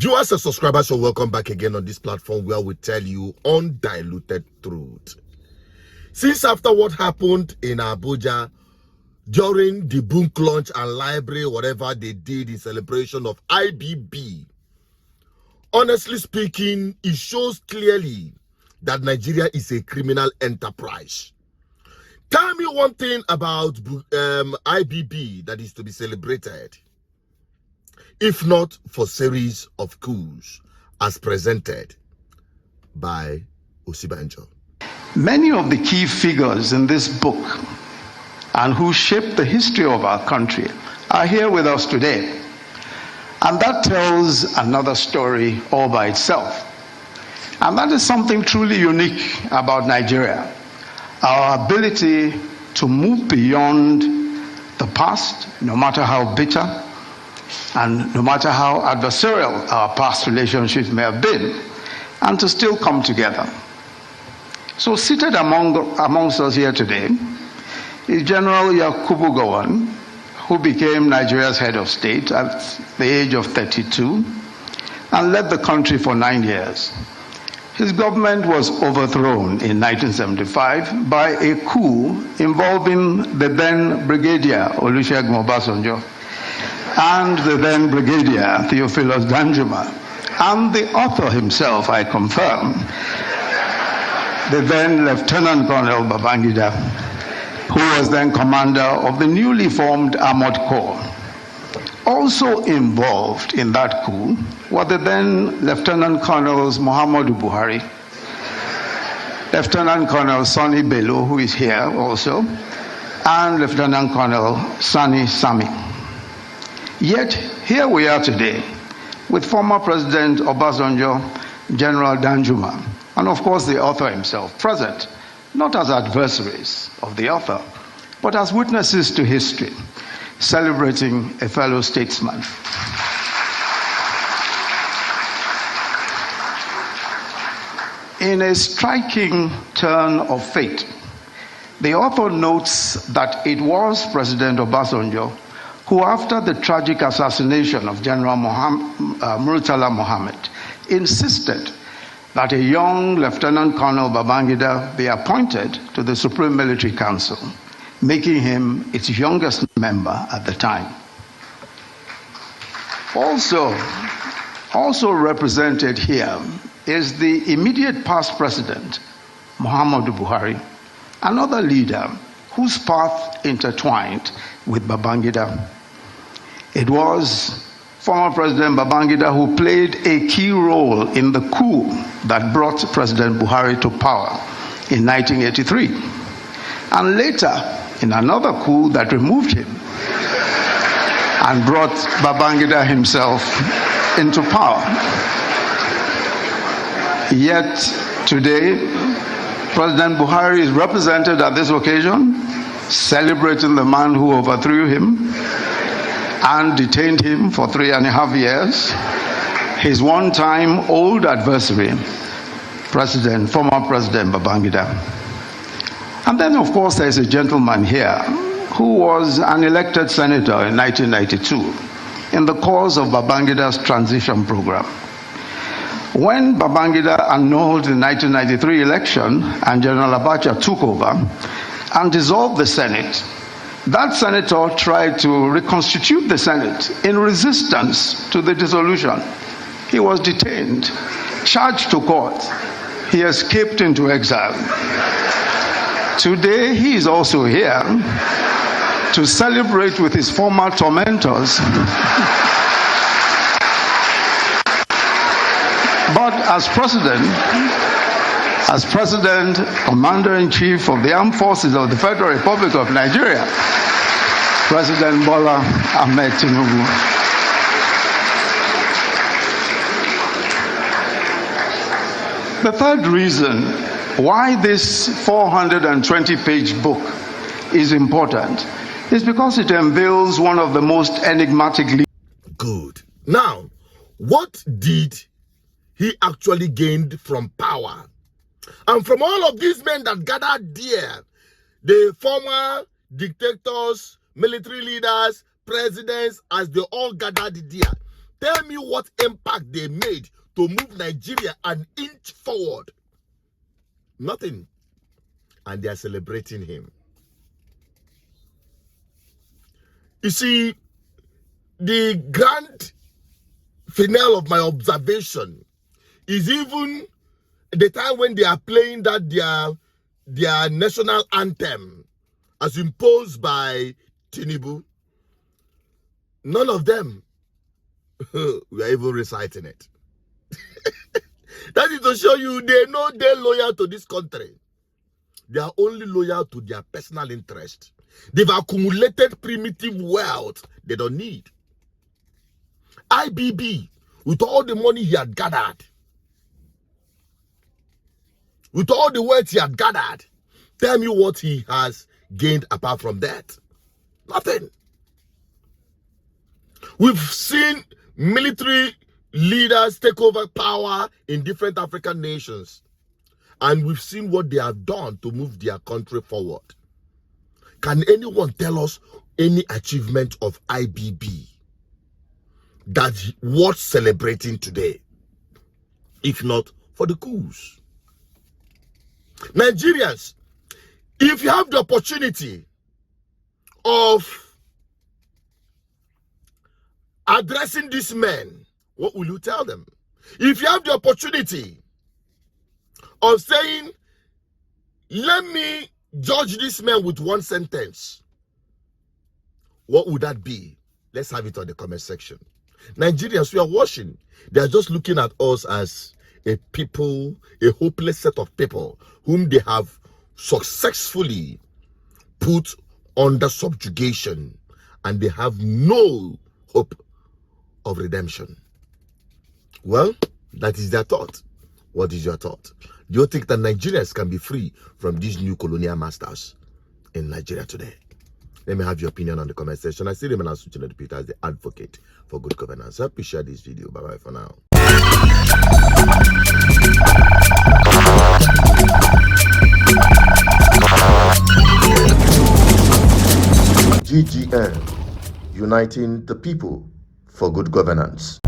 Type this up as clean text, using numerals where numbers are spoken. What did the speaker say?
Viewers and subscribers, so welcome back again on this platform where we tell you undiluted truth. Since after what happened in Abuja during the book launch and library, whatever they did in celebration of IBB, honestly speaking, it shows clearly that Nigeria is a criminal enterprise. Tell me one thing about IBB that is to be celebrated, if not for series of coups as presented by Osibanjo. Many of the key figures in this book and who shaped the history of our country are here with us today. And that tells another story all by itself. And that is something truly unique about Nigeria. Our ability to move beyond the past, no matter how bitter, and no matter how adversarial our past relationships may have been, and to still come together. So seated amongst us here today is General Yakubu Gowon, who became Nigeria's head of state at the age of 32 and led the country for 9 years. His government was overthrown in 1975 by a coup involving the then Brigadier Olusegun Obasanjo and the then Brigadier Theophilus Danjuma, and the author himself, I confirm, the then Lieutenant Colonel Babangida, who was then commander of the newly formed Armored Corps. Also involved in that coup were the then Lieutenant Colonels Muhammadu Buhari, Lieutenant Colonel Sani Bello, who is here also, and Lieutenant Colonel Sani Sami. Yet, here we are today with former President Obasanjo, General Danjuma, and of course the author himself present, not as adversaries of the author, but as witnesses to history, celebrating a fellow statesman. In a striking turn of fate, the author notes that it was President Obasanjo who, after the tragic assassination of General Murtala Mohammed, insisted that a young Lieutenant Colonel Babangida be appointed to the Supreme Military Council, making him its youngest member at the time. Also represented here is the immediate past president, Muhammadu Buhari, another leader whose path intertwined with Babangida. It was former President Babangida who played a key role in the coup that brought President Buhari to power in 1983, and later in another coup that removed him and brought Babangida himself into power. Yet today, President Buhari is represented at this occasion, celebrating the man who overthrew him and detained him for 3.5 years, his one-time old adversary, former President Babangida. And then, of course, there's a gentleman here who was an elected senator in 1992 in the course of Babangida's transition program. When Babangida annulled the 1993 election and General Abacha took over and dissolved the Senate, that senator tried to reconstitute the Senate in resistance to the dissolution. He was detained, charged to court. He escaped into exile. Today, he is also here to celebrate with his former tormentors. But as President, Commander-in-Chief of the Armed Forces of the Federal Republic of Nigeria, President Bola Ahmed Tinubu. The third reason why this 420-page book is important is because it unveils one of the most enigmatic. Good. Now, what did he actually gained from power? And from all of these men that gathered there, the former dictators, military leaders, presidents, as they all gathered there, Tell me what impact they made to move Nigeria an inch forward. Nothing. And they are celebrating him. You see, the grand finale of my observation is even the time when they are playing that their national anthem as imposed by Tinubu. None of them were even reciting it. That is to show you they know they're loyal to this country. They are only loyal to their personal interest. They've accumulated primitive wealth they don't need. IBB, with all the money he had gathered, with all the wealth he had gathered, tell me what he has gained apart from that. Nothing. We've seen military leaders take over power in different African nations, and we've seen what they have done to move their country forward. Can anyone tell us any achievement of IBB that's worth celebrating today, if not for the coups? Nigerians, if you have the opportunity of addressing these men, what will you tell them? If you have the opportunity of saying, let me judge this man with one sentence, what would that be? Let's have it on the comment section. Nigerians, we are watching. They are just looking at us as a people, a hopeless set of people whom they have successfully put under subjugation, and they have no hope of redemption. Well, that is their thought. What is your thought? Do you think that Nigerians can be free from these new colonial masters in Nigeria today? Let me have your opinion on the comment section. I still remain as Peter as the advocate for good governance. Help me share this video. Bye bye for now. GGN, uniting the people for good governance.